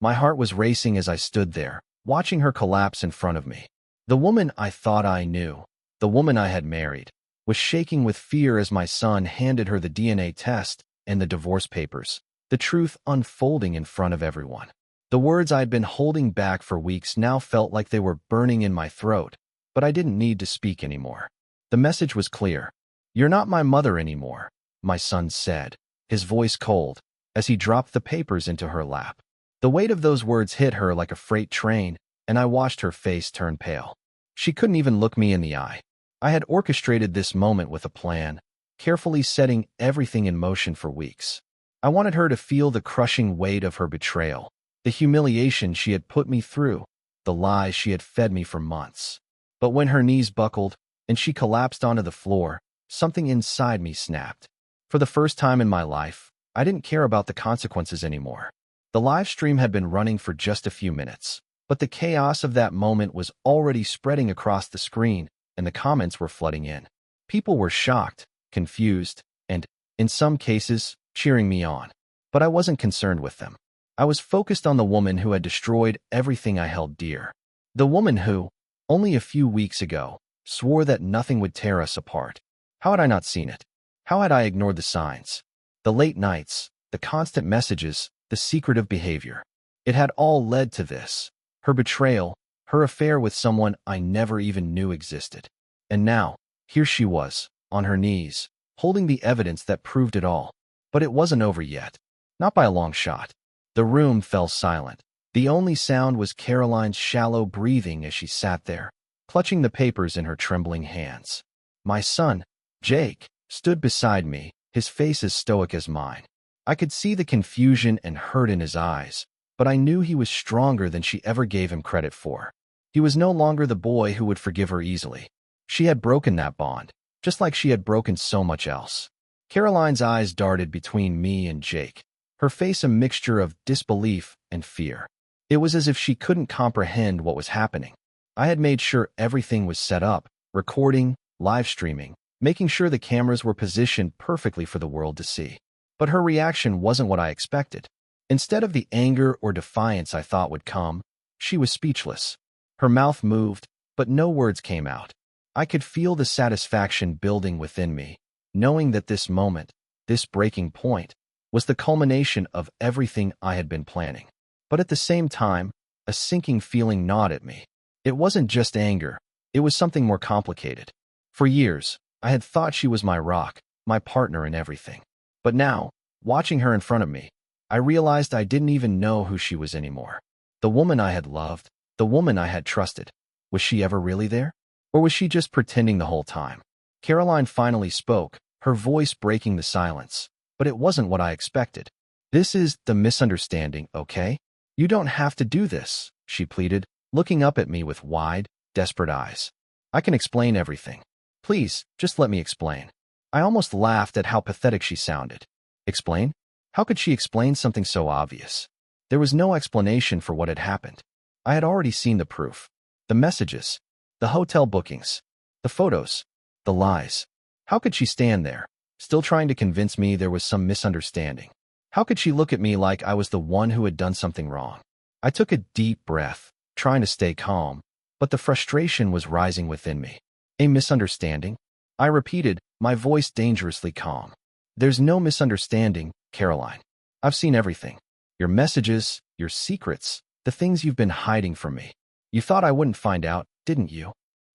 My heart was racing as I stood there, watching her collapse in front of me. The woman I thought I knew, the woman I had married, was shaking with fear as my son handed her the DNA test and the divorce papers, the truth unfolding in front of everyone. The words I'd been holding back for weeks now felt like they were burning in my throat, but I didn't need to speak anymore. The message was clear. "You're not my mother anymore," my son said, his voice cold, as he dropped the papers into her lap. The weight of those words hit her like a freight train, and I watched her face turn pale. She couldn't even look me in the eye. I had orchestrated this moment with a plan, carefully setting everything in motion for weeks. I wanted her to feel the crushing weight of her betrayal, the humiliation she had put me through, the lies she had fed me for months. But when her knees buckled and she collapsed onto the floor, something inside me snapped. For the first time in my life, I didn't care about the consequences anymore. The live stream had been running for just a few minutes, but the chaos of that moment was already spreading across the screen, and the comments were flooding in. People were shocked, confused, and, in some cases, cheering me on. But I wasn't concerned with them. I was focused on the woman who had destroyed everything I held dear. The woman who, only a few weeks ago, swore that nothing would tear us apart. How had I not seen it? How had I ignored the signs? The late nights, the constant messages, the secretive behavior. It had all led to this. Her betrayal, her affair with someone I never even knew existed. And now, here she was, on her knees, holding the evidence that proved it all. But it wasn't over yet. Not by a long shot. The room fell silent. The only sound was Caroline's shallow breathing as she sat there, clutching the papers in her trembling hands. My son, Jake, stood beside me, his face as stoic as mine. I could see the confusion and hurt in his eyes, but I knew he was stronger than she ever gave him credit for. He was no longer the boy who would forgive her easily. She had broken that bond, just like she had broken so much else. Caroline's eyes darted between me and Jake, her face a mixture of disbelief and fear. It was as if she couldn't comprehend what was happening. I had made sure everything was set up, recording, live streaming, making sure the cameras were positioned perfectly for the world to see. But her reaction wasn't what I expected. Instead of the anger or defiance I thought would come, she was speechless. Her mouth moved, but no words came out. I could feel the satisfaction building within me, knowing that this moment, this breaking point, was the culmination of everything I had been planning. But at the same time, a sinking feeling gnawed at me. It wasn't just anger, it was something more complicated. For years, I had thought she was my rock, my partner in everything. But now, watching her in front of me, I realized I didn't even know who she was anymore. The woman I had loved, the woman I had trusted. Was she ever really there? Or was she just pretending the whole time? Caroline finally spoke, her voice breaking the silence. But it wasn't what I expected. "This is the misunderstanding, okay? You don't have to do this," she pleaded, looking up at me with wide, desperate eyes. "I can explain everything. Please, just let me explain." I almost laughed at how pathetic she sounded. Explain? How could she explain something so obvious? There was no explanation for what had happened. I had already seen the proof. The messages, the hotel bookings, the photos, the lies. How could she stand there, still trying to convince me there was some misunderstanding? How could she look at me like I was the one who had done something wrong? I took a deep breath, trying to stay calm, but the frustration was rising within me. A misunderstanding? I repeated, my voice dangerously calm. "There's no misunderstanding, Caroline. I've seen everything. Your messages, your secrets, the things you've been hiding from me. You thought I wouldn't find out, didn't you?"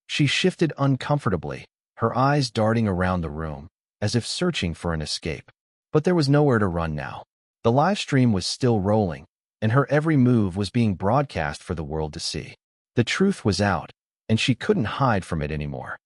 She shifted uncomfortably, her eyes darting around the room, as if searching for an escape. But there was nowhere to run now. The live stream was still rolling, and her every move was being broadcast for the world to see. The truth was out, and she couldn't hide from it anymore.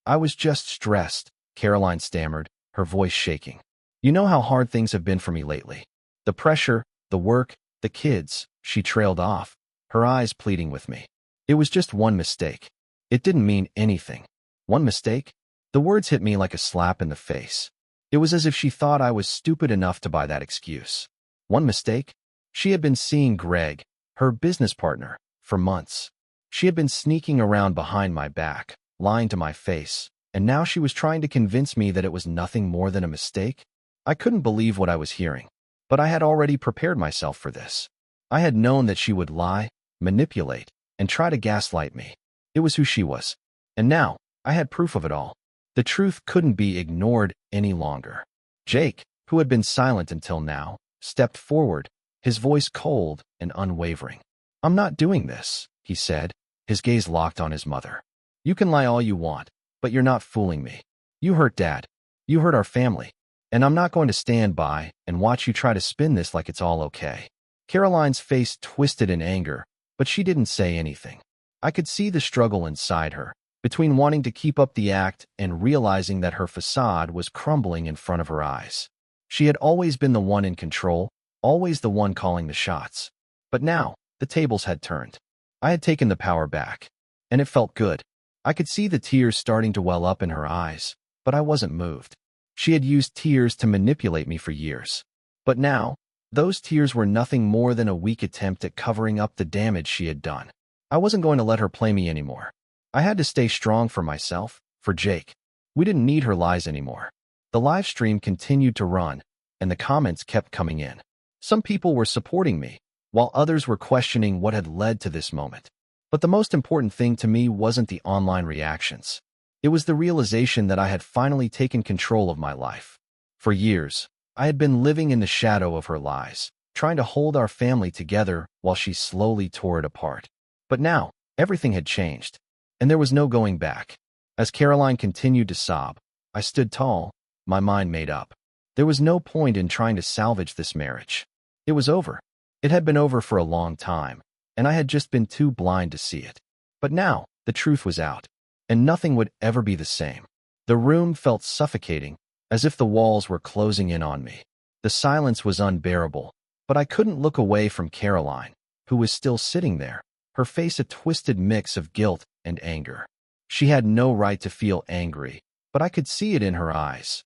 I was just stressed," Caroline stammered, her voice shaking. "You know how hard things have been for me lately. The pressure, the work, the kids," she trailed off, her eyes pleading with me. "It was just one mistake. It didn't mean anything." One mistake? The words hit me like a slap in the face. It was as if she thought I was stupid enough to buy that excuse. One mistake? She had been seeing Greg, her business partner, for months. She had been sneaking around behind my back, lying to my face, and now she was trying to convince me that it was nothing more than a mistake? I couldn't believe what I was hearing, but I had already prepared myself for this. I had known that she would lie, manipulate, and try to gaslight me. It was who she was. And now, I had proof of it all. The truth couldn't be ignored any longer. Jake, who had been silent until now, stepped forward, his voice cold and unwavering. "I'm not doing this," he said, his gaze locked on his mother. "You can lie all you want, but you're not fooling me. You hurt Dad. You hurt our family. And I'm not going to stand by and watch you try to spin this like it's all okay." Caroline's face twisted in anger, but she didn't say anything. I could see the struggle inside her, between wanting to keep up the act and realizing that her facade was crumbling in front of her eyes. She had always been the one in control, always the one calling the shots. But now, the tables had turned. I had taken the power back, and it felt good. I could see the tears starting to well up in her eyes, but I wasn't moved. She had used tears to manipulate me for years. But now, those tears were nothing more than a weak attempt at covering up the damage she had done. I wasn't going to let her play me anymore. I had to stay strong for myself, for Jake. We didn't need her lies anymore. The live stream continued to run, and the comments kept coming in. Some people were supporting me, while others were questioning what had led to this moment. But the most important thing to me wasn't the online reactions. It was the realization that I had finally taken control of my life. For years, I had been living in the shadow of her lies, trying to hold our family together while she slowly tore it apart. But now, everything had changed, and there was no going back. As Caroline continued to sob, I stood tall, my mind made up. There was no point in trying to salvage this marriage. It was over. It had been over for a long time, and I had just been too blind to see it. But now, the truth was out, and nothing would ever be the same. The room felt suffocating, as if the walls were closing in on me. The silence was unbearable, but I couldn't look away from Caroline, who was still sitting there, her face a twisted mix of guilt and anger. She had no right to feel angry, but I could see it in her eyes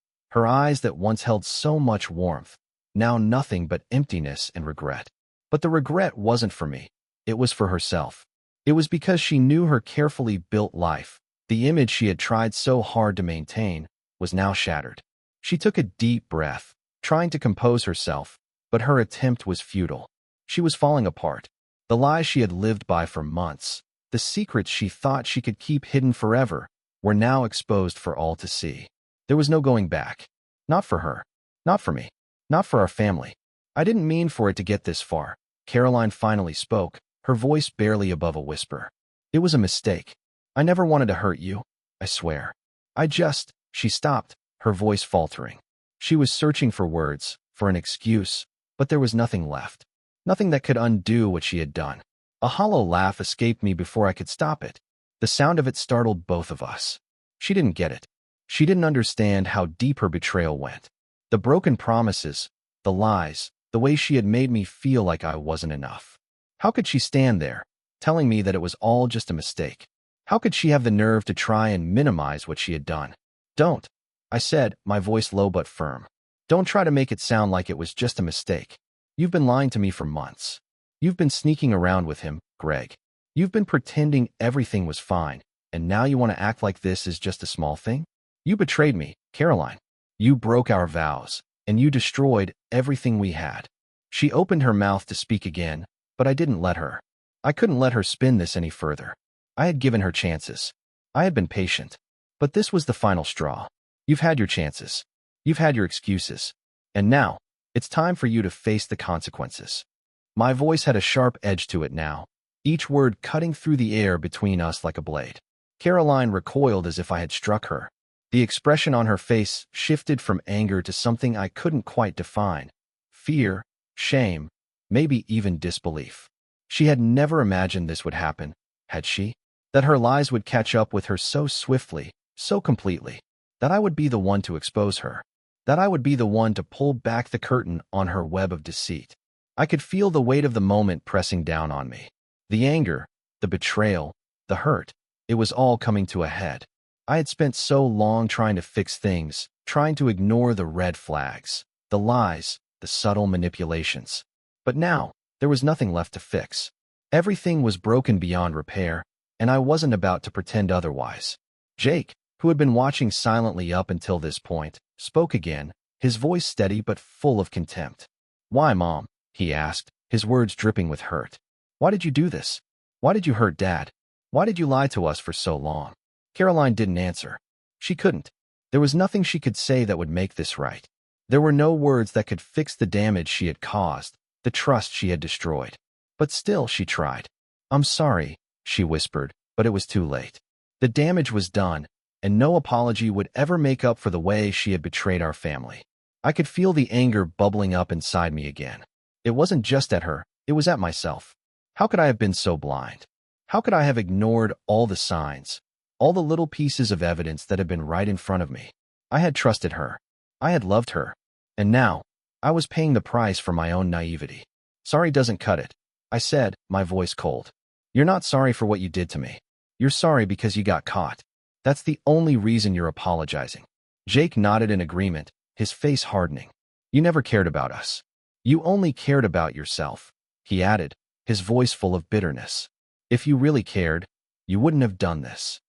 that once held so much warmth, now nothing but emptiness and regret. But the regret wasn't for me. It was for herself. It was because she knew her carefully built life, the image she had tried so hard to maintain, was now shattered. She took a deep breath, trying to compose herself, but her attempt was futile. She was falling apart. The lies she had lived by for months, the secrets she thought she could keep hidden forever, were now exposed for all to see. There was no going back. Not for her. Not for me. Not for our family. I didn't mean for it to get this far. Caroline finally spoke, her voice barely above a whisper. "It was a mistake. I never wanted to hurt you, I swear. She stopped, her voice faltering. She was searching for words, for an excuse, but there was nothing left. Nothing that could undo what she had done. A hollow laugh escaped me before I could stop it. The sound of it startled both of us. She didn't get it. She didn't understand how deep her betrayal went. The broken promises, the lies, the way she had made me feel like I wasn't enough. How could she stand there, telling me that it was all just a mistake? How could she have the nerve to try and minimize what she had done? "Don't," I said, my voice low but firm. "Don't try to make it sound like it was just a mistake. You've been lying to me for months. You've been sneaking around with him, Greg. You've been pretending everything was fine, and now you want to act like this is just a small thing? You betrayed me, Caroline. You broke our vows, and you destroyed everything we had." She opened her mouth to speak again, but I didn't let her. I couldn't let her spin this any further. I had given her chances. I had been patient. But this was the final straw. You've had your chances. You've had your excuses. And now, it's time for you to face the consequences. My voice had a sharp edge to it now, each word cutting through the air between us like a blade. Caroline recoiled as if I had struck her. The expression on her face shifted from anger to something I couldn't quite define. Fear, shame, maybe even disbelief. She had never imagined this would happen, had she? That her lies would catch up with her so swiftly, so completely. That I would be the one to expose her. That I would be the one to pull back the curtain on her web of deceit. I could feel the weight of the moment pressing down on me. The anger, the betrayal, the hurt, it was all coming to a head. I had spent so long trying to fix things, trying to ignore the red flags, the lies, the subtle manipulations. But now, there was nothing left to fix. Everything was broken beyond repair, and I wasn't about to pretend otherwise. Jake, who had been watching silently up until this point, spoke again, his voice steady but full of contempt. "Why, Mom?" he asked, his words dripping with hurt. Why did you do this? Why did you hurt Dad? Why did you lie to us for so long? Caroline didn't answer. She couldn't. There was nothing she could say that would make this right. There were no words that could fix the damage she had caused, the trust she had destroyed. But still she tried. I'm sorry, she whispered, but it was too late. The damage was done, and no apology would ever make up for the way she had betrayed our family. I could feel the anger bubbling up inside me again. It wasn't just at her, it was at myself. How could I have been so blind? How could I have ignored all the signs, all the little pieces of evidence that had been right in front of me? I had trusted her. I had loved her. And now, I was paying the price for my own naivety. Sorry doesn't cut it, I said, my voice cold. You're not sorry for what you did to me. You're sorry because you got caught. That's the only reason you're apologizing. Jake nodded in agreement, his face hardening. You never cared about us. You only cared about yourself, he added, his voice full of bitterness. If you really cared, you wouldn't have done this.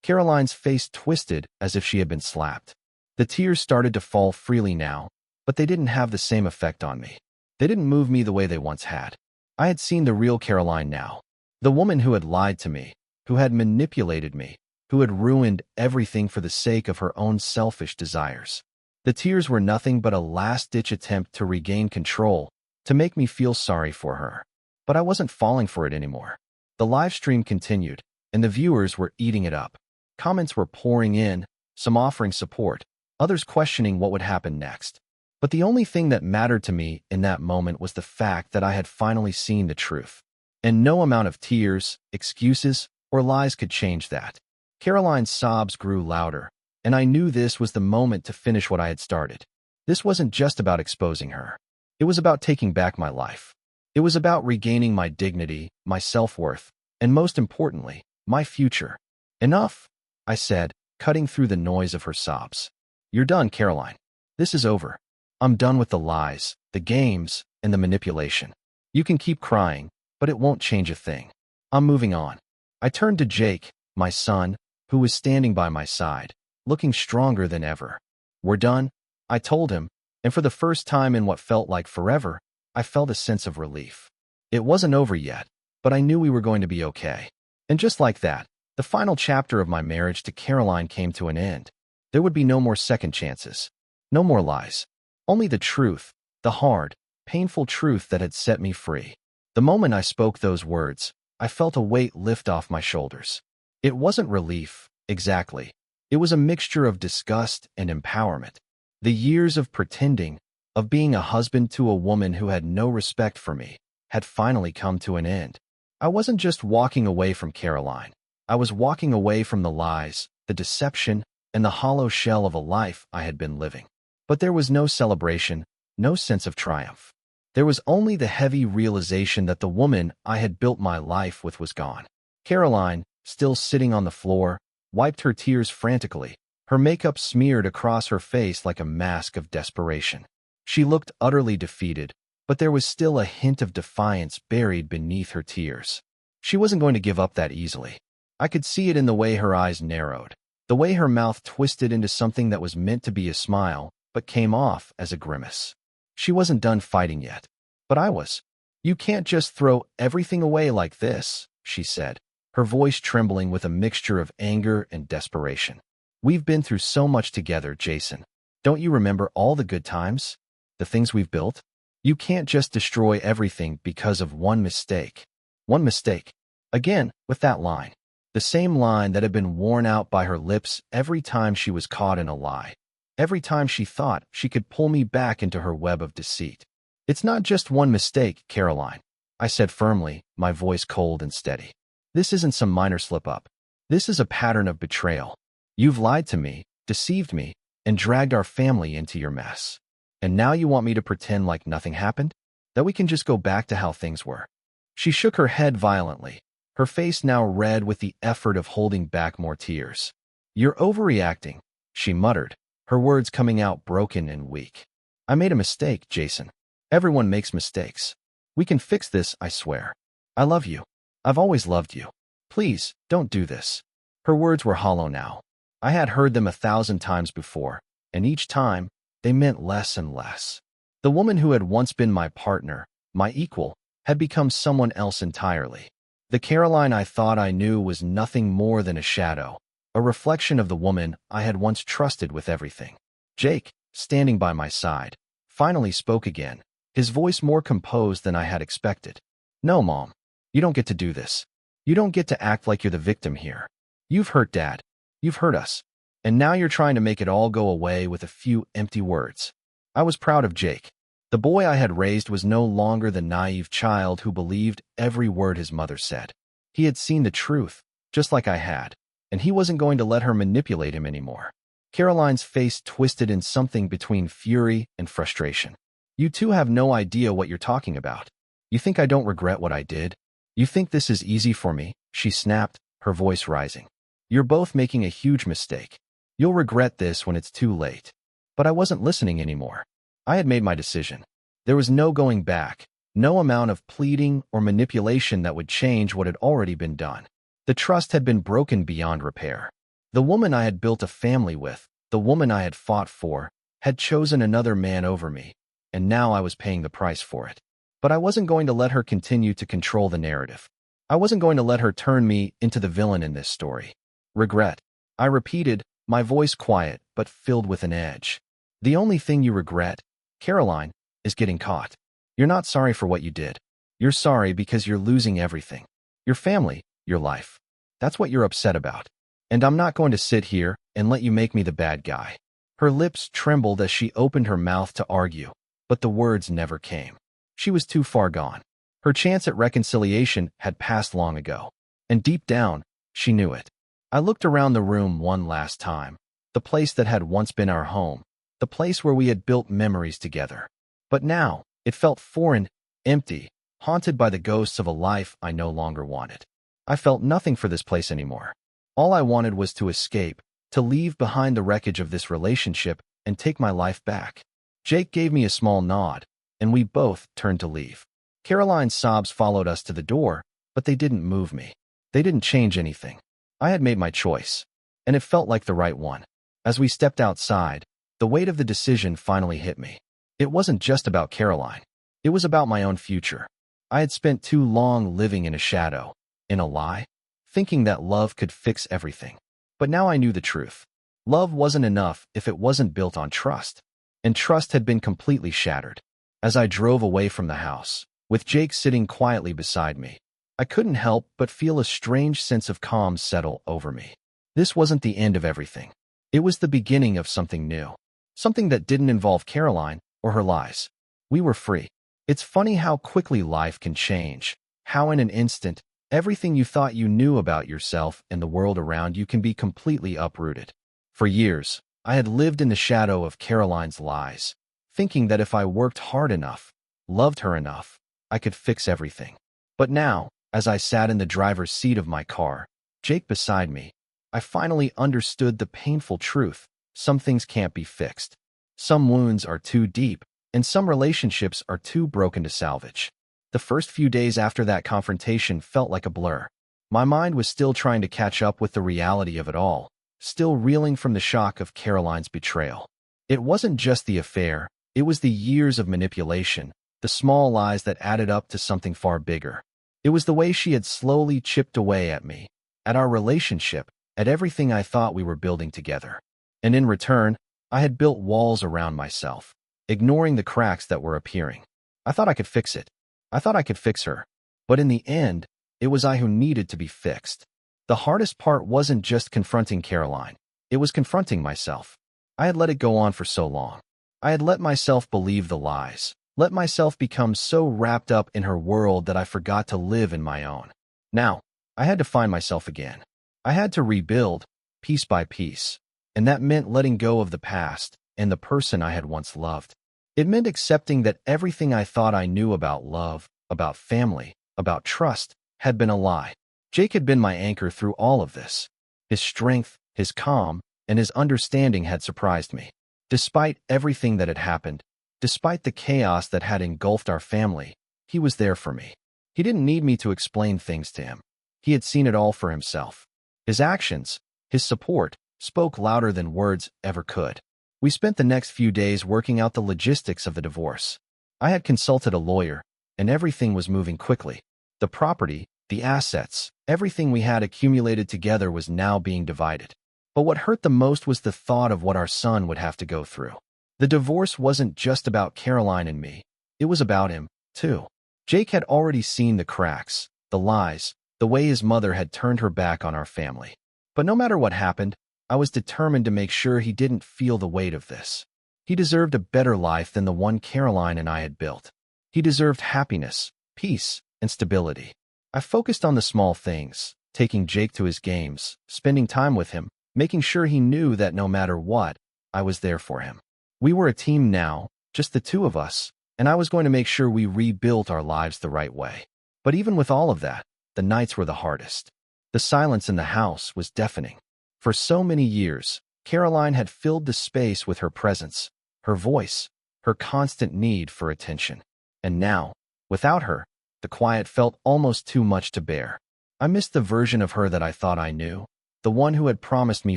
Caroline's face twisted as if she had been slapped. The tears started to fall freely now, but they didn't have the same effect on me. They didn't move me the way they once had. I had seen the real Caroline now. The woman who had lied to me, who had manipulated me, who had ruined everything for the sake of her own selfish desires. The tears were nothing but a last-ditch attempt to regain control, to make me feel sorry for her. But I wasn't falling for it anymore. The live stream continued, and the viewers were eating it up. Comments were pouring in, some offering support, others questioning what would happen next. But the only thing that mattered to me in that moment was the fact that I had finally seen the truth. And no amount of tears, excuses, or lies could change that. Caroline's sobs grew louder, and I knew this was the moment to finish what I had started. This wasn't just about exposing her. It was about taking back my life. It was about regaining my dignity, my self-worth, and most importantly, my future. Enough, I said, cutting through the noise of her sobs. You're done, Caroline. This is over. I'm done with the lies, the games, and the manipulation. You can keep crying, but it won't change a thing. I'm moving on. I turned to Jake, my son, who was standing by my side, looking stronger than ever. We're done, I told him, and for the first time in what felt like forever, I felt a sense of relief. It wasn't over yet, but I knew we were going to be okay. And just like that, the final chapter of my marriage to Caroline came to an end. There would be no more second chances. No more lies. Only the truth, the hard, painful truth that had set me free. The moment I spoke those words, I felt a weight lift off my shoulders. It wasn't relief, exactly. It was a mixture of disgust and empowerment. The years of pretending, of being a husband to a woman who had no respect for me, had finally come to an end. I wasn't just walking away from Caroline. I was walking away from the lies, the deception, and the hollow shell of a life I had been living. But there was no celebration, no sense of triumph. There was only the heavy realization that the woman I had built my life with was gone. Caroline, still sitting on the floor, wiped her tears frantically, her makeup smeared across her face like a mask of desperation. She looked utterly defeated, but there was still a hint of defiance buried beneath her tears. She wasn't going to give up that easily. I could see it in the way her eyes narrowed, the way her mouth twisted into something that was meant to be a smile, but came off as a grimace. She wasn't done fighting yet, but I was. You can't just throw everything away like this, she said, her voice trembling with a mixture of anger and desperation. We've been through so much together, Jason. Don't you remember all the good times? The things we've built? You can't just destroy everything because of one mistake. One mistake. Again, with that line. The same line that had been worn out by her lips every time she was caught in a lie. Every time she thought she could pull me back into her web of deceit. It's not just one mistake, Caroline, I said firmly, my voice cold and steady. This isn't some minor slip-up. This is a pattern of betrayal. You've lied to me, deceived me, and dragged our family into your mess. And now you want me to pretend like nothing happened? That we can just go back to how things were? She shook her head violently, her face now red with the effort of holding back more tears. You're overreacting, she muttered, her words coming out broken and weak. I made a mistake, Jason. Everyone makes mistakes. We can fix this, I swear. I love you. I've always loved you. Please, don't do this. Her words were hollow now. I had heard them 1,000 times before, and each time, they meant less and less. The woman who had once been my partner, my equal, had become someone else entirely. The Caroline I thought I knew was nothing more than a shadow, a reflection of the woman I had once trusted with everything. Jake, standing by my side, finally spoke again, his voice more composed than I had expected. "No, Mom. You don't get to do this. You don't get to act like you're the victim here. You've hurt Dad. You've hurt us. And now you're trying to make it all go away with a few empty words." I was proud of Jake. The boy I had raised was no longer the naive child who believed every word his mother said. He had seen the truth, just like I had, and he wasn't going to let her manipulate him anymore. Caroline's face twisted in something between fury and frustration. "You two have no idea what you're talking about. You think I don't regret what I did? You think this is easy for me?" she snapped, her voice rising. "You're both making a huge mistake. You'll regret this when it's too late." But I wasn't listening anymore. I had made my decision. There was no going back, no amount of pleading or manipulation that would change what had already been done. The trust had been broken beyond repair. The woman I had built a family with, the woman I had fought for, had chosen another man over me, and now I was paying the price for it. But I wasn't going to let her continue to control the narrative. I wasn't going to let her turn me into the villain in this story. "Regret," I repeated, my voice quiet but filled with an edge. "The only thing you regret, Caroline, is getting caught. You're not sorry for what you did. You're sorry because you're losing everything. Your family, your life. That's what you're upset about. And I'm not going to sit here and let you make me the bad guy." Her lips trembled as she opened her mouth to argue, but the words never came. She was too far gone. Her chance at reconciliation had passed long ago, and deep down, she knew it. I looked around the room one last time, the place that had once been our home, the place where we had built memories together. But now, it felt foreign, empty, haunted by the ghosts of a life I no longer wanted. I felt nothing for this place anymore. All I wanted was to escape, to leave behind the wreckage of this relationship and take my life back. Jake gave me a small nod, and we both turned to leave. Caroline's sobs followed us to the door, but they didn't move me. They didn't change anything. I had made my choice, and it felt like the right one. As we stepped outside, the weight of the decision finally hit me. It wasn't just about Caroline. It was about my own future. I had spent too long living in a shadow, in a lie, thinking that love could fix everything. But now I knew the truth. Love wasn't enough if it wasn't built on trust, and trust had been completely shattered. As I drove away from the house, with Jake sitting quietly beside me, I couldn't help but feel a strange sense of calm settle over me. This wasn't the end of everything. It was the beginning of something new. Something that didn't involve Caroline or her lies. We were free. It's funny how quickly life can change, how in an instant, everything you thought you knew about yourself and the world around you can be completely uprooted. For years, I had lived in the shadow of Caroline's lies, thinking that if I worked hard enough, loved her enough, I could fix everything. But now, as I sat in the driver's seat of my car, Jake beside me, I finally understood the painful truth. Some things can't be fixed. Some wounds are too deep, and some relationships are too broken to salvage. The first few days after that confrontation felt like a blur. My mind was still trying to catch up with the reality of it all, still reeling from the shock of Caroline's betrayal. It wasn't just the affair, it was the years of manipulation, the small lies that added up to something far bigger. It was the way she had slowly chipped away at me, at our relationship, at everything I thought we were building together. And in return, I had built walls around myself, ignoring the cracks that were appearing. I thought I could fix it. I thought I could fix her. But in the end, it was I who needed to be fixed. The hardest part wasn't just confronting Caroline. It was confronting myself. I had let it go on for so long. I had let myself believe the lies, let myself become so wrapped up in her world that I forgot to live in my own. Now, I had to find myself again. I had to rebuild, piece by piece. And that meant letting go of the past and the person I had once loved. It meant accepting that everything I thought I knew about love, about family, about trust, had been a lie. Jake had been my anchor through all of this. His strength, his calm, and his understanding had surprised me. Despite everything that had happened, despite the chaos that had engulfed our family, he was there for me. He didn't need me to explain things to him. He had seen it all for himself. His actions, his support, spoke louder than words ever could. We spent the next few days working out the logistics of the divorce. I had consulted a lawyer, and everything was moving quickly. The property, the assets, everything we had accumulated together was now being divided. But what hurt the most was the thought of what our son would have to go through. The divorce wasn't just about Caroline and me. It was about him, too. Jake had already seen the cracks, the lies, the way his mother had turned her back on our family. But no matter what happened, I was determined to make sure he didn't feel the weight of this. He deserved a better life than the one Caroline and I had built. He deserved happiness, peace, and stability. I focused on the small things, taking Jake to his games, spending time with him, making sure he knew that no matter what, I was there for him. We were a team now, just the two of us, and I was going to make sure we rebuilt our lives the right way. But even with all of that, the nights were the hardest. The silence in the house was deafening. For so many years, Caroline had filled the space with her presence, her voice, her constant need for attention. And now, without her, the quiet felt almost too much to bear. I missed the version of her that I thought I knew, the one who had promised me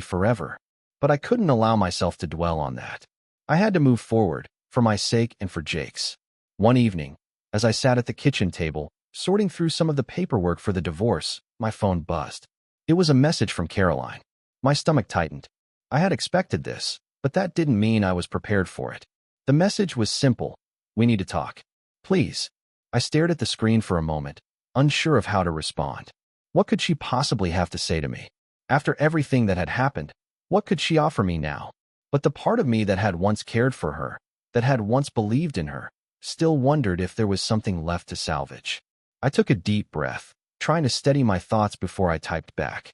forever. But I couldn't allow myself to dwell on that. I had to move forward, for my sake and for Jake's. One evening, as I sat at the kitchen table, sorting through some of the paperwork for the divorce, my phone buzzed. It was a message from Caroline. My stomach tightened. I had expected this, but that didn't mean I was prepared for it. The message was simple. We need to talk. Please. I stared at the screen for a moment, unsure of how to respond. What could she possibly have to say to me? After everything that had happened, what could she offer me now? But the part of me that had once cared for her, that had once believed in her, still wondered if there was something left to salvage. I took a deep breath, trying to steady my thoughts before I typed back.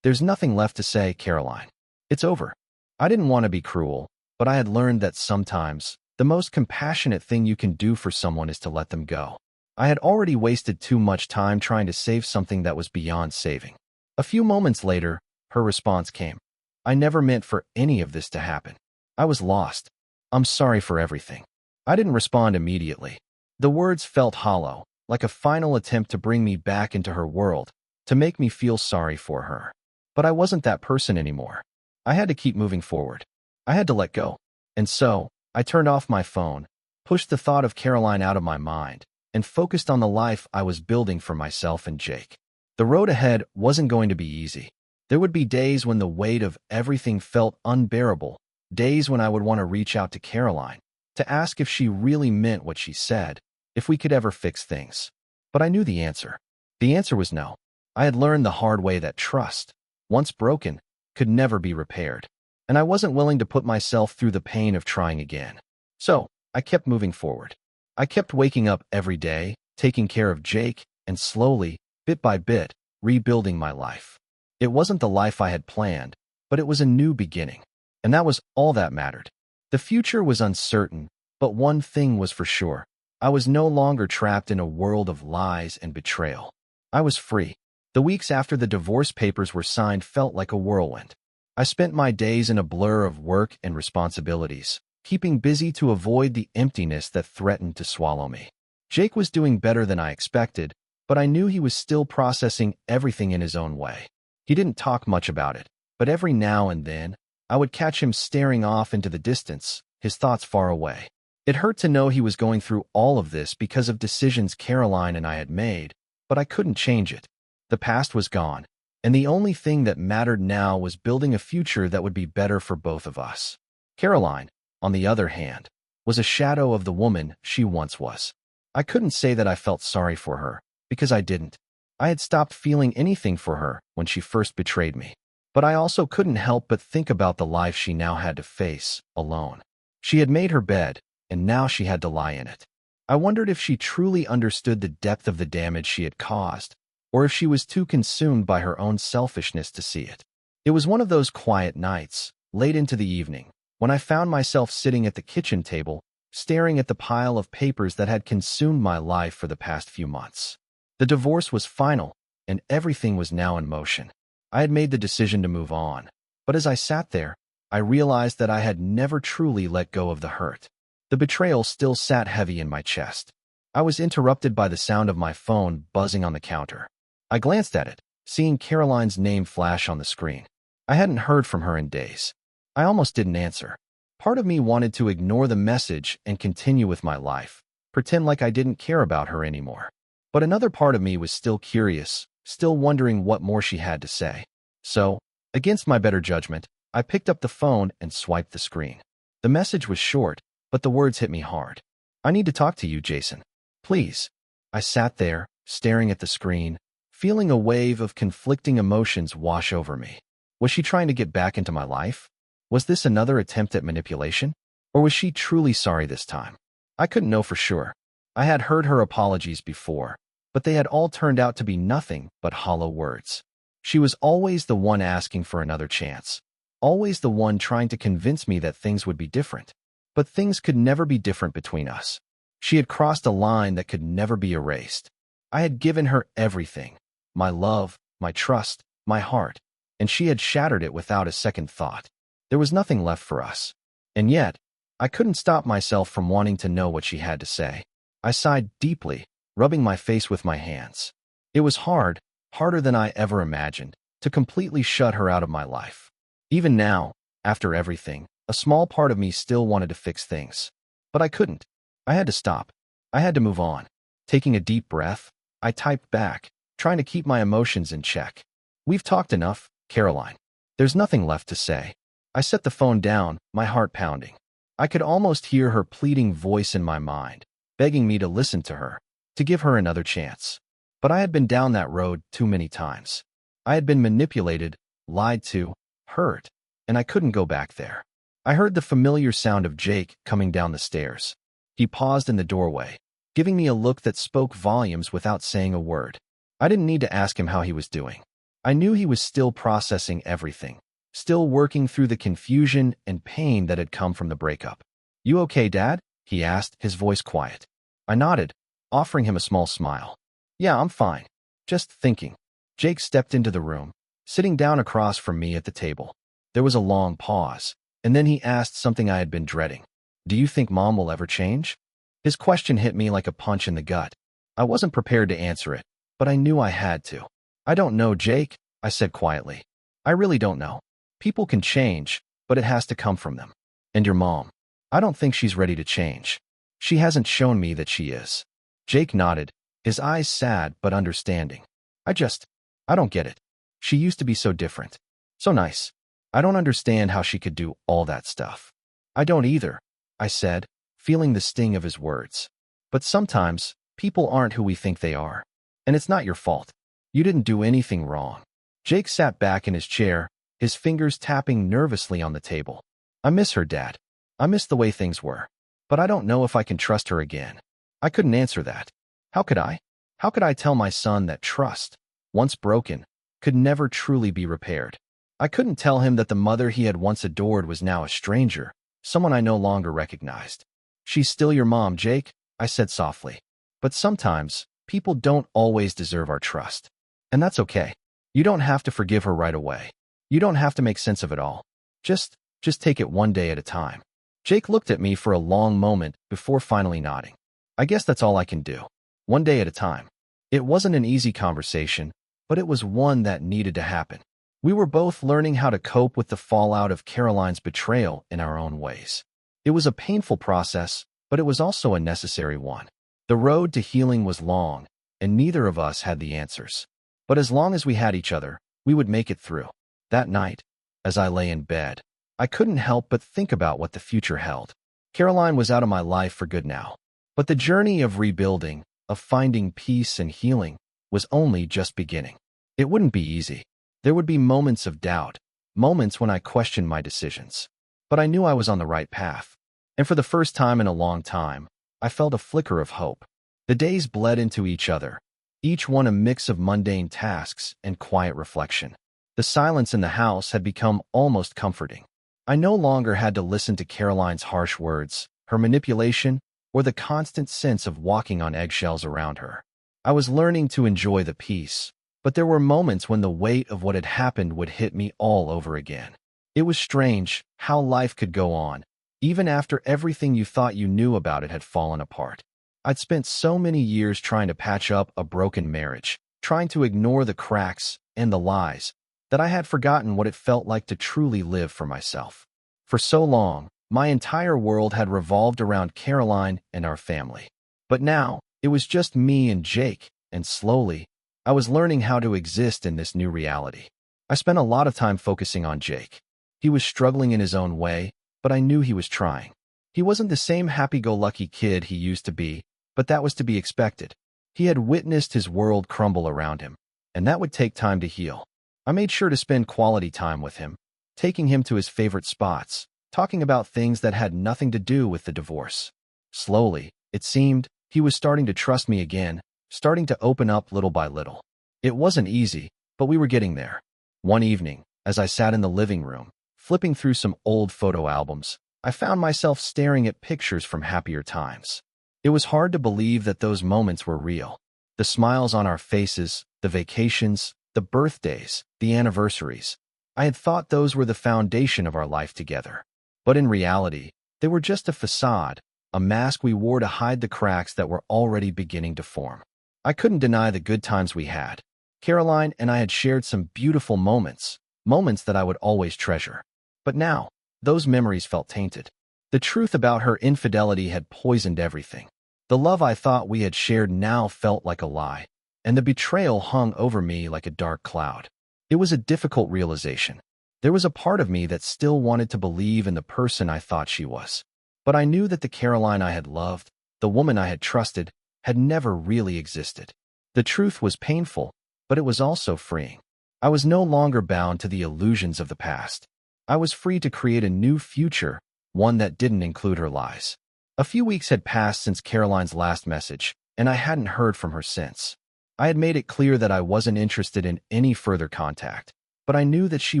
There's nothing left to say, Caroline. It's over. I didn't want to be cruel, but I had learned that sometimes, the most compassionate thing you can do for someone is to let them go. I had already wasted too much time trying to save something that was beyond saving. A few moments later, her response came. I never meant for any of this to happen. I was lost. I'm sorry for everything. I didn't respond immediately. The words felt hollow, like a final attempt to bring me back into her world, to make me feel sorry for her. But I wasn't that person anymore. I had to keep moving forward. I had to let go. And so, I turned off my phone, pushed the thought of Caroline out of my mind, and focused on the life I was building for myself and Jake. The road ahead wasn't going to be easy. There would be days when the weight of everything felt unbearable, days when I would want to reach out to Caroline, to ask if she really meant what she said, if we could ever fix things. But I knew the answer. The answer was no. I had learned the hard way that trust, once broken, could never be repaired. And I wasn't willing to put myself through the pain of trying again. So, I kept moving forward. I kept waking up every day, taking care of Jake, and slowly, bit by bit, rebuilding my life. It wasn't the life I had planned, but it was a new beginning. And that was all that mattered. The future was uncertain, but one thing was for sure. I was no longer trapped in a world of lies and betrayal. I was free. The weeks after the divorce papers were signed felt like a whirlwind. I spent my days in a blur of work and responsibilities, keeping busy to avoid the emptiness that threatened to swallow me. Jake was doing better than I expected, but I knew he was still processing everything in his own way. He didn't talk much about it, but every now and then, I would catch him staring off into the distance, his thoughts far away. It hurt to know he was going through all of this because of decisions Caroline and I had made, but I couldn't change it. The past was gone, and the only thing that mattered now was building a future that would be better for both of us. Caroline, on the other hand, was a shadow of the woman she once was. I couldn't say that I felt sorry for her, because I didn't. I had stopped feeling anything for her when she first betrayed me. But I also couldn't help but think about the life she now had to face, alone. She had made her bed, and now she had to lie in it. I wondered if she truly understood the depth of the damage she had caused, or if she was too consumed by her own selfishness to see it. It was one of those quiet nights, late into the evening, when I found myself sitting at the kitchen table, staring at the pile of papers that had consumed my life for the past few months. The divorce was final, and everything was now in motion. I had made the decision to move on, but as I sat there, I realized that I had never truly let go of the hurt. The betrayal still sat heavy in my chest. I was interrupted by the sound of my phone buzzing on the counter. I glanced at it, seeing Caroline's name flash on the screen. I hadn't heard from her in days. I almost didn't answer. Part of me wanted to ignore the message and continue with my life, pretend like I didn't care about her anymore. But another part of me was still curious, still wondering what more she had to say. So, against my better judgment, I picked up the phone and swiped the screen. The message was short, but the words hit me hard. "I need to talk to you, Jason. Please." I sat there, staring at the screen, feeling a wave of conflicting emotions wash over me. Was she trying to get back into my life? Was this another attempt at manipulation? Or was she truly sorry this time? I couldn't know for sure. I had heard her apologies before, but they had all turned out to be nothing but hollow words. She was always the one asking for another chance, always the one trying to convince me that things would be different. But things could never be different between us. She had crossed a line that could never be erased. I had given her everything, my love, my trust, my heart, and she had shattered it without a second thought. There was nothing left for us. And yet, I couldn't stop myself from wanting to know what she had to say. I sighed deeply, rubbing my face with my hands. It was hard, harder than I ever imagined, to completely shut her out of my life. Even now, after everything, a small part of me still wanted to fix things. But I couldn't. I had to stop. I had to move on. Taking a deep breath, I typed back, trying to keep my emotions in check. "We've talked enough, Caroline. There's nothing left to say." I set the phone down, my heart pounding. I could almost hear her pleading voice in my mind, begging me to listen to her, to give her another chance. But I had been down that road too many times. I had been manipulated, lied to, hurt, and I couldn't go back there. I heard the familiar sound of Jake coming down the stairs. He paused in the doorway, giving me a look that spoke volumes without saying a word. I didn't need to ask him how he was doing. I knew he was still processing everything, still working through the confusion and pain that had come from the breakup. "You okay, Dad?" he asked, his voice quiet. I nodded, offering him a small smile. "Yeah, I'm fine. Just thinking." Jake stepped into the room, sitting down across from me at the table. There was a long pause, and then he asked something I had been dreading. "Do you think Mom will ever change?" His question hit me like a punch in the gut. I wasn't prepared to answer it, but I knew I had to. "I don't know, Jake," I said quietly. "I really don't know. People can change, but it has to come from them. And your mom, I don't think she's ready to change. She hasn't shown me that she is." Jake nodded, his eyes sad but understanding. I don't get it. She used to be so different. So nice. I don't understand how she could do all that stuff." "I don't either," I said, feeling the sting of his words. "But sometimes, people aren't who we think they are. And it's not your fault. You didn't do anything wrong." Jake sat back in his chair, his fingers tapping nervously on the table. "I miss her, Dad. I miss the way things were. But I don't know if I can trust her again." I couldn't answer that. How could I? How could I tell my son that trust, once broken, could never truly be repaired? I couldn't tell him that the mother he had once adored was now a stranger, someone I no longer recognized. "She's still your mom, Jake," I said softly. "But sometimes, people don't always deserve our trust. And that's okay. You don't have to forgive her right away. You don't have to make sense of it all. Just take it one day at a time." Jake looked at me for a long moment before finally nodding. "I guess that's all I can do. One day at a time." It wasn't an easy conversation, but it was one that needed to happen. We were both learning how to cope with the fallout of Caroline's betrayal in our own ways. It was a painful process, but it was also a necessary one. The road to healing was long, and neither of us had the answers. But as long as we had each other, we would make it through. That night, as I lay in bed, I couldn't help but think about what the future held. Caroline was out of my life for good now. But the journey of rebuilding, of finding peace and healing, was only just beginning. It wouldn't be easy. There would be moments of doubt, moments when I questioned my decisions. But I knew I was on the right path. And for the first time in a long time, I felt a flicker of hope. The days bled into each other, each one a mix of mundane tasks and quiet reflection. The silence in the house had become almost comforting. I no longer had to listen to Caroline's harsh words, her manipulation, or the constant sense of walking on eggshells around her. I was learning to enjoy the peace, but there were moments when the weight of what had happened would hit me all over again. It was strange how life could go on, even after everything you thought you knew about it had fallen apart. I'd spent so many years trying to patch up a broken marriage, trying to ignore the cracks and the lies, that I had forgotten what it felt like to truly live for myself. For so long, my entire world had revolved around Caroline and our family. But now, it was just me and Jake, and slowly, I was learning how to exist in this new reality. I spent a lot of time focusing on Jake. He was struggling in his own way, but I knew he was trying. He wasn't the same happy-go-lucky kid he used to be, but that was to be expected. He had witnessed his world crumble around him, and that would take time to heal. I made sure to spend quality time with him, taking him to his favorite spots, talking about things that had nothing to do with the divorce. Slowly, it seemed, he was starting to trust me again, starting to open up little by little. It wasn't easy, but we were getting there. One evening, as I sat in the living room, flipping through some old photo albums, I found myself staring at pictures from happier times. It was hard to believe that those moments were real. The smiles on our faces, the vacations, the birthdays, the anniversaries. I had thought those were the foundation of our life together. But in reality, they were just a facade, a mask we wore to hide the cracks that were already beginning to form. I couldn't deny the good times we had. Caroline and I had shared some beautiful moments, moments that I would always treasure. But now, those memories felt tainted. The truth about her infidelity had poisoned everything. The love I thought we had shared now felt like a lie, and the betrayal hung over me like a dark cloud. It was a difficult realization. There was a part of me that still wanted to believe in the person I thought she was. But I knew that the Caroline I had loved, the woman I had trusted, had never really existed. The truth was painful, but it was also freeing. I was no longer bound to the illusions of the past. I was free to create a new future, one that didn't include her lies. A few weeks had passed since Caroline's last message, and I hadn't heard from her since. I had made it clear that I wasn't interested in any further contact, but I knew that she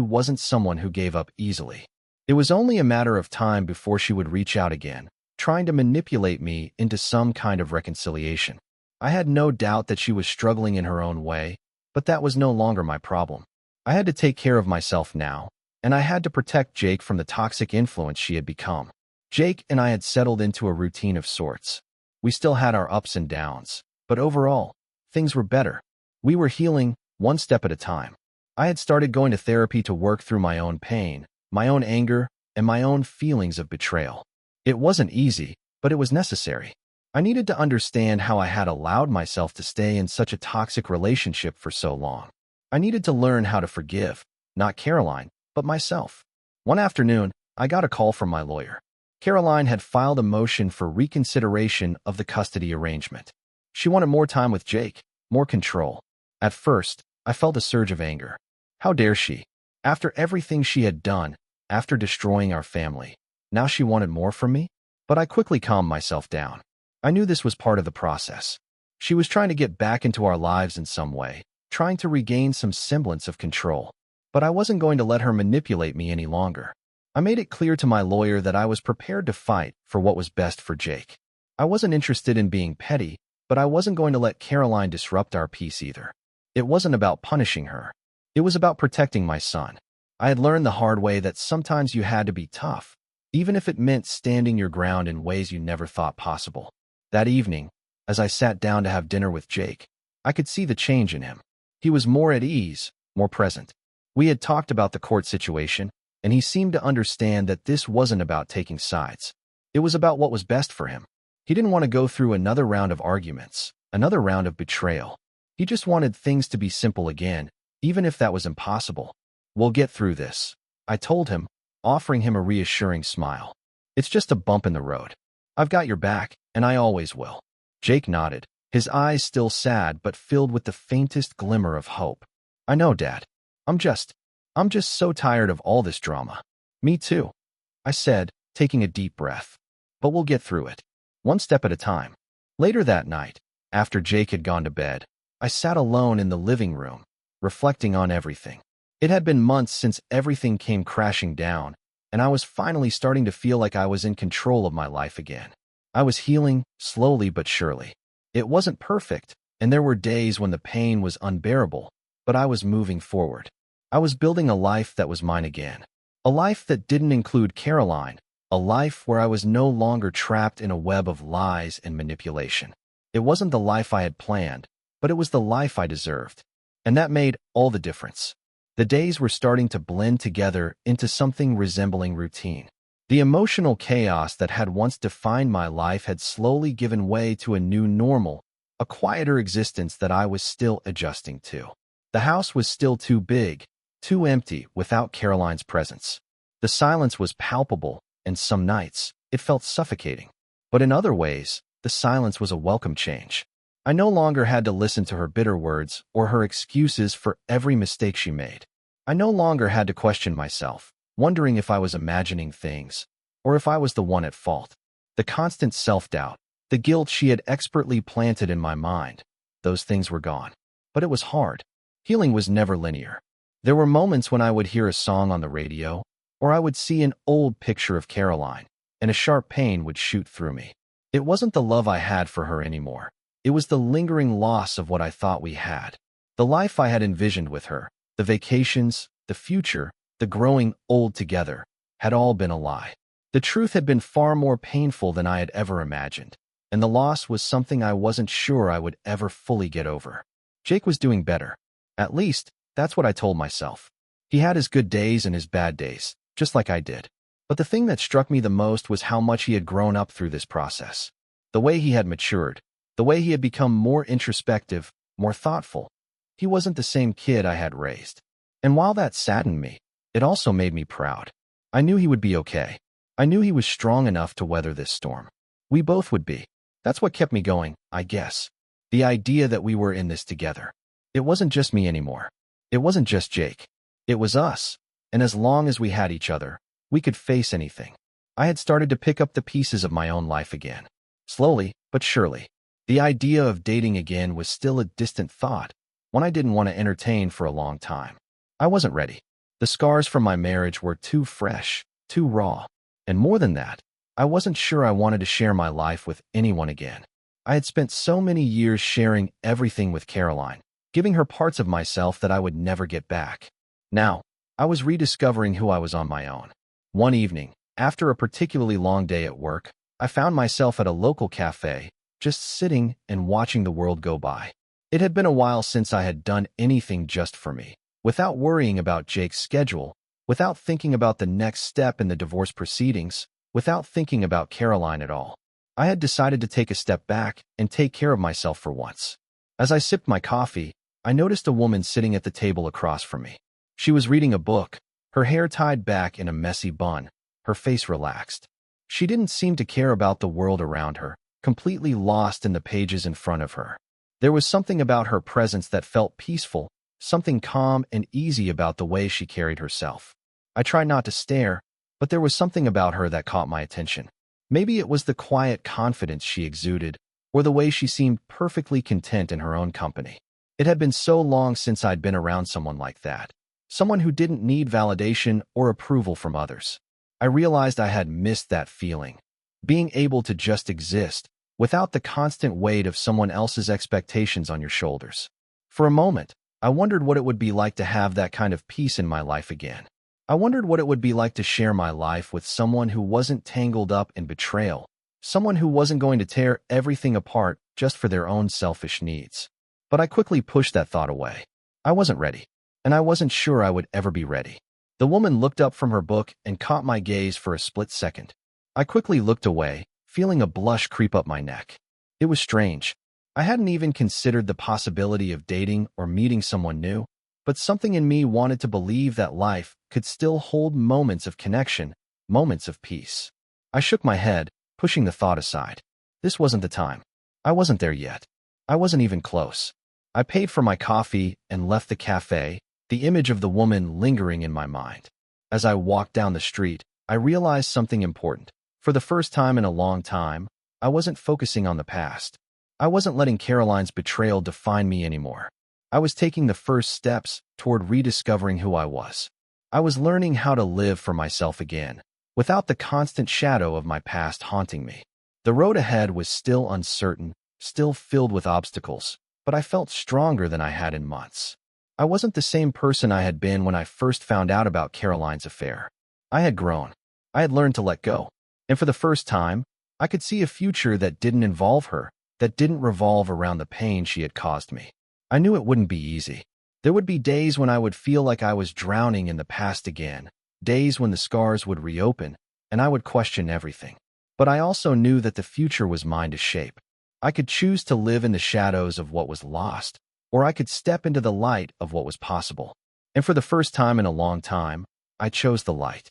wasn't someone who gave up easily. It was only a matter of time before she would reach out again, trying to manipulate me into some kind of reconciliation. I had no doubt that she was struggling in her own way, but that was no longer my problem. I had to take care of myself now, and I had to protect Jake from the toxic influence she had become. Jake and I had settled into a routine of sorts. We still had our ups and downs, but overall, things were better. We were healing, one step at a time. I had started going to therapy to work through my own pain, my own anger, and my own feelings of betrayal. It wasn't easy, but it was necessary. I needed to understand how I had allowed myself to stay in such a toxic relationship for so long. I needed to learn how to forgive, not Caroline, but myself. One afternoon, I got a call from my lawyer. Caroline had filed a motion for reconsideration of the custody arrangement. She wanted more time with Jake, more control. At first, I felt a surge of anger. How dare she? After everything she had done, after destroying our family, now she wanted more from me? But I quickly calmed myself down. I knew this was part of the process. She was trying to get back into our lives in some way, trying to regain some semblance of control. But I wasn't going to let her manipulate me any longer. I made it clear to my lawyer that I was prepared to fight for what was best for Jake. I wasn't interested in being petty, but I wasn't going to let Caroline disrupt our peace either. It wasn't about punishing her. It was about protecting my son. I had learned the hard way that sometimes you had to be tough, even if it meant standing your ground in ways you never thought possible. That evening, as I sat down to have dinner with Jake, I could see the change in him. He was more at ease, more present. We had talked about the court situation, and he seemed to understand that this wasn't about taking sides. It was about what was best for him. He didn't want to go through another round of arguments, another round of betrayal. He just wanted things to be simple again, even if that was impossible. We'll get through this, I told him, offering him a reassuring smile. It's just a bump in the road. I've got your back, and I always will. Jake nodded, his eyes still sad but filled with the faintest glimmer of hope. I know, Dad. I'm just so tired of all this drama. Me too, I said, taking a deep breath. But we'll get through it, one step at a time. Later that night, after Jake had gone to bed, I sat alone in the living room, reflecting on everything. It had been months since everything came crashing down, and I was finally starting to feel like I was in control of my life again. I was healing, slowly but surely. It wasn't perfect, and there were days when the pain was unbearable, but I was moving forward. I was building a life that was mine again. A life that didn't include Caroline, a life where I was no longer trapped in a web of lies and manipulation. It wasn't the life I had planned, but it was the life I deserved. And that made all the difference. The days were starting to blend together into something resembling routine. The emotional chaos that had once defined my life had slowly given way to a new normal, a quieter existence that I was still adjusting to. The house was still too big, too empty without Caroline's presence. The silence was palpable, and some nights, it felt suffocating. But in other ways, the silence was a welcome change. I no longer had to listen to her bitter words or her excuses for every mistake she made. I no longer had to question myself, wondering if I was imagining things, or if I was the one at fault. The constant self-doubt, the guilt she had expertly planted in my mind, those things were gone. But it was hard. Healing was never linear. There were moments when I would hear a song on the radio, or I would see an old picture of Caroline, and a sharp pain would shoot through me. It wasn't the love I had for her anymore. It was the lingering loss of what I thought we had. The life I had envisioned with her, the vacations, the future, the growing old together, had all been a lie. The truth had been far more painful than I had ever imagined, and the loss was something I wasn't sure I would ever fully get over. Jake was doing better. At least, that's what I told myself. He had his good days and his bad days, just like I did. But the thing that struck me the most was how much he had grown up through this process. The way he had matured, the way he had become more introspective, more thoughtful. He wasn't the same kid I had raised. And while that saddened me, it also made me proud. I knew he would be okay. I knew he was strong enough to weather this storm. We both would be. That's what kept me going, I guess. The idea that we were in this together. It wasn't just me anymore. It wasn't just Jake. It was us. And as long as we had each other, we could face anything. I had started to pick up the pieces of my own life again. Slowly, but surely. The idea of dating again was still a distant thought, one I didn't want to entertain for a long time. I wasn't ready. The scars from my marriage were too fresh, too raw. And more than that, I wasn't sure I wanted to share my life with anyone again. I had spent so many years sharing everything with Caroline, giving her parts of myself that I would never get back. Now, I was rediscovering who I was on my own. One evening, after a particularly long day at work, I found myself at a local cafe, just sitting and watching the world go by. It had been a while since I had done anything just for me, without worrying about Jake's schedule, without thinking about the next step in the divorce proceedings, without thinking about Caroline at all. I had decided to take a step back and take care of myself for once. As I sipped my coffee, I noticed a woman sitting at the table across from me. She was reading a book, her hair tied back in a messy bun, her face relaxed. She didn't seem to care about the world around her, completely lost in the pages in front of her. There was something about her presence that felt peaceful, something calm and easy about the way she carried herself. I tried not to stare, but there was something about her that caught my attention. Maybe it was the quiet confidence she exuded, or the way she seemed perfectly content in her own company. It had been so long since I'd been around someone like that, someone who didn't need validation or approval from others. I realized I had missed that feeling, being able to just exist, without the constant weight of someone else's expectations on your shoulders. For a moment, I wondered what it would be like to have that kind of peace in my life again. I wondered what it would be like to share my life with someone who wasn't tangled up in betrayal, someone who wasn't going to tear everything apart just for their own selfish needs. But I quickly pushed that thought away. I wasn't ready, and I wasn't sure I would ever be ready. The woman looked up from her book and caught my gaze for a split second. I quickly looked away, feeling a blush creep up my neck. It was strange. I hadn't even considered the possibility of dating or meeting someone new, but something in me wanted to believe that life could still hold moments of connection, moments of peace. I shook my head, pushing the thought aside. This wasn't the time. I wasn't there yet. I wasn't even close. I paid for my coffee and left the cafe, the image of the woman lingering in my mind. As I walked down the street, I realized something important. For the first time in a long time, I wasn't focusing on the past. I wasn't letting Caroline's betrayal define me anymore. I was taking the first steps toward rediscovering who I was. I was learning how to live for myself again, without the constant shadow of my past haunting me. The road ahead was still uncertain, still filled with obstacles, but I felt stronger than I had in months. I wasn't the same person I had been when I first found out about Caroline's affair. I had grown. I had learned to let go. And for the first time, I could see a future that didn't involve her, that didn't revolve around the pain she had caused me. I knew it wouldn't be easy. There would be days when I would feel like I was drowning in the past again, days when the scars would reopen, and I would question everything. But I also knew that the future was mine to shape. I could choose to live in the shadows of what was lost, or I could step into the light of what was possible. And for the first time in a long time, I chose the light.